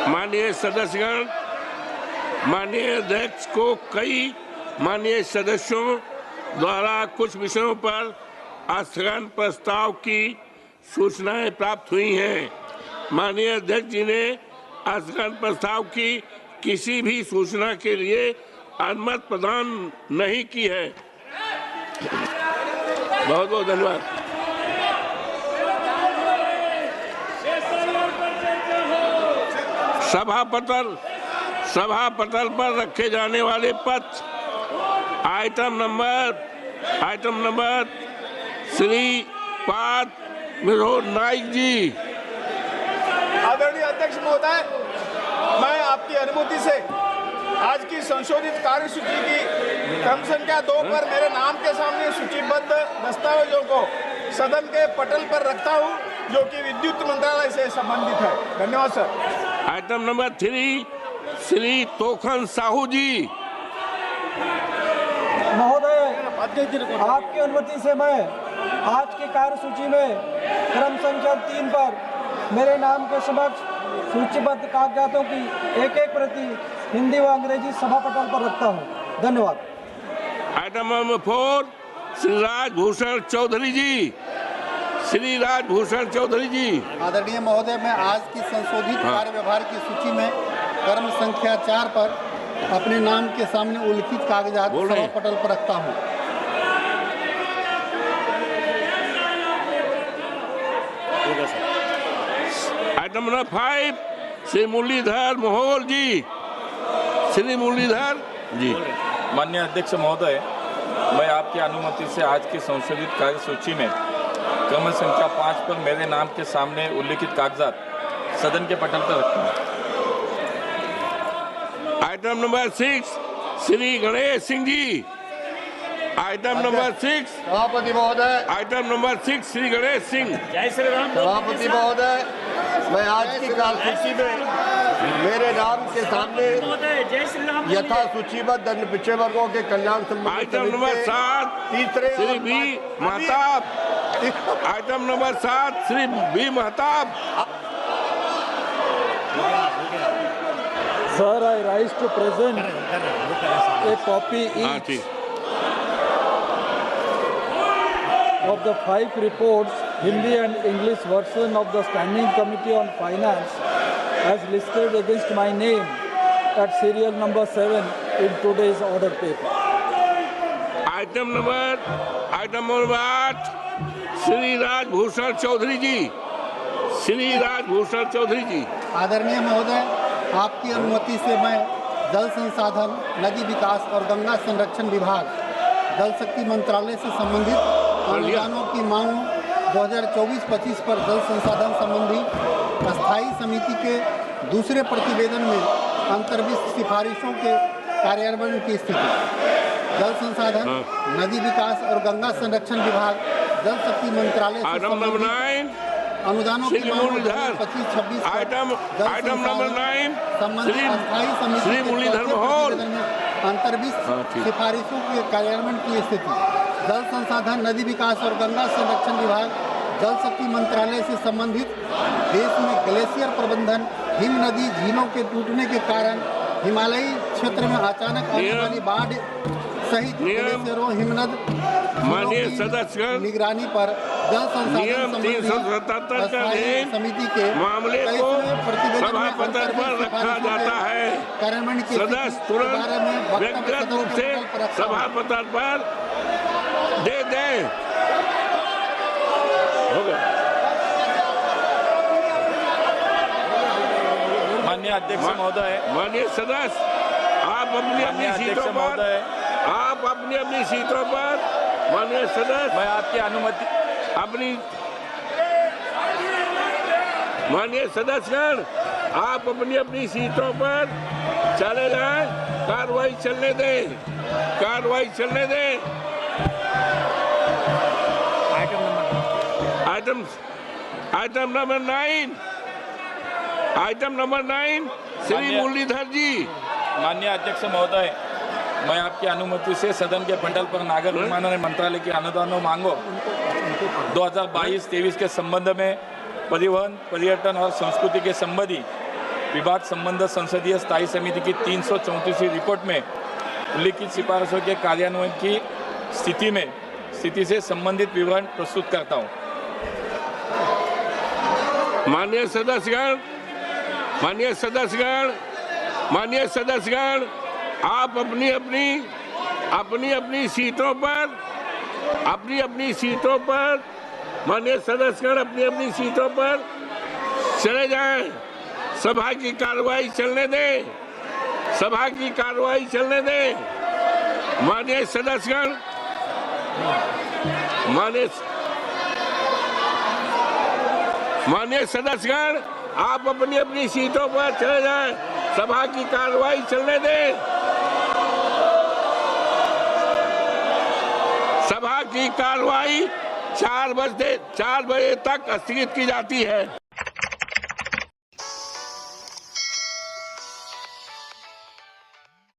माननीय सदस्यगण, माननीय अध्यक्ष को कई माननीय सदस्यों द्वारा कुछ विषयों पर स्थगन प्रस्ताव की सूचनाएं प्राप्त हुई हैं। माननीय अध्यक्ष जी ने स्थगन प्रस्ताव की किसी भी सूचना के लिए अनुमति प्रदान नहीं की है। बहुत बहुत धन्यवाद। सभा पटल पर रखे जाने वाले पत्र आइटम नंबर श्री पार्थ विनोद नाइक जी। आदरणीय अध्यक्ष महोदय, मैं आपकी अनुमति से आज की संशोधित कार्यसूची की क्रम संख्या 2 पर मेरे नाम के सामने सूचीबद्ध दस्तावेजों को सदन के पटल पर रखता हूं, जो कि विद्युत मंत्रालय से संबंधित है। धन्यवाद sir. Item number 3 Shri Tokhan Sahu ji. महोदय, आपकी अनुमति से मैं आज की कार्यसूची में क्रम संख्या 3 पर मेरे नाम के समक्ष सूचीबद्ध कागजातों की एक प्रति हिंदी व अंग्रेजी सभा पटल पर रखता हूं। धन्यवाद। Item number 4 Shri Rajbhushan Choudhary ji. श्री राजभूषण चौधरी जी। आदरणीय महोदय, मैं आज की संशोधित कार्य व्यवहार की सूची में क्रम संख्या 4 पर अपने नाम के सामने उल्लिखित कागजात सभा पटल पर रखता हूं। आइटम नंबर 5 श्री मुरलीधर मोहोल जी। श्री मुरलीधर जी। माननीय अध्यक्ष महोदय, मैं आपकी अनुमति से आज की संशोधित कार्यसूची में क्रम संख्या 5 पर मेरे नाम के सामने उल्लिखित कागजात सदन के पटल पर रखता हूं। Item number 6 Shri Ganesh Singh ji. Item number 6 सभापति महोदय। Item number 6 Shri Ganesh Singh. जय श्री राम। सभापति महोदय, मैं आज की कार्यसूची में मेरे नाम के सामने यथा सूचीबद्ध अन्य पिछड़े वर्गों के कल्याण संबंधी आइटम नंबर 7 तीसरे Shri B Mahtab. Item number 7 Shri B Mahtab. Sir, I rise to present a copy each of the 5 reports, Hindi and English version of the Standing Committee on Finance as listed against my name at serial number 7 in today's order paper. Item number 8 Shri Rajbhushan Choudhary ji. Shri Rajbhushan Choudhary ji. आदरणीय महोदय, आपकी अनुमति से मैं जल संसाधन, नदी विकास और गंगा संरक्षण विभाग, जल शक्ति मंत्रालय से संबंधित अनुदानों की मांग 2024-25 पर जल संसाधन संबंधी अस्थायी समिति के दूसरे प्रतिवेदन में अंतर्विष्ट सिफारिशों के कार्यान्वयन की स्थिति, जल संसाधन, नदी विकास और गंगा संरक्षण विभाग, जल शक्ति मंत्रालय से संबंधित अनुदानों की मांग 25-26 आइटम नंबर 9 संबंधित अस्थायी समिति के अंतर्विष्ट सिफारिशों के कार्यान्वयन की स्थिति, जल संसाधन, नदी विकास और गंगा संरक्षण विभाग, जल शक्ति मंत्रालय से संबंधित देश में ग्लेशियर प्रबंधन, हिम नदी झीलों के टूटने के कारण हिमालयी क्षेत्र में अचानक आने वाली बाढ़ सहित ग्लेशियरों, हिमनद माननीय सदस्यगण, निगरानी पर जल संसाधन संबंधी समिति के मामले को सभा पटल पर रखा जाता है। सदस्य तुरंत व्यक्तिगत रूप से सभा पटल पर दे दें। हो गया। माननीय अध्यक्ष महोदय, माननीय सदस्य, आप अपनी सीटों पर माननीय सदस्य, मैं आपकी अनुमति माननीय सदस्यगण, आप अपनी सीटों पर चले जाएं। कार्रवाई चलने दें। आइटम नंबर 9 श्री मुरलीधर जी। माननीय अध्यक्ष महोदय, मैं आपकी अनुमति से सदन के पटल पर नागर विमानन मंत्रालय की अनुदानों मांगों 2022-23 के संबंध में परिवहन, पर्यटन और संस्कृति के संबंधी विभाग संबंध संसदीय स्थायी समिति की 334वीं रिपोर्ट में उल्लिखित सिफारिशों के कार्यान्वयन की स्थिति से संबंधित विवरण प्रस्तुत करता हूँ। माननीय सदस्यगण, आप अपनी अपनी सीटों पर माननीय सदस्यगण अपनी अपनी सीटों पर चले जाएं। सभा की कार्रवाई चलने दें। माननीय सदस्यगण, आप अपनी अपनी सीटों पर चले जाएं। सभा की कार्रवाई चलने दें। सभा की कार्रवाई 4 बजे तक स्थगित की जाती है।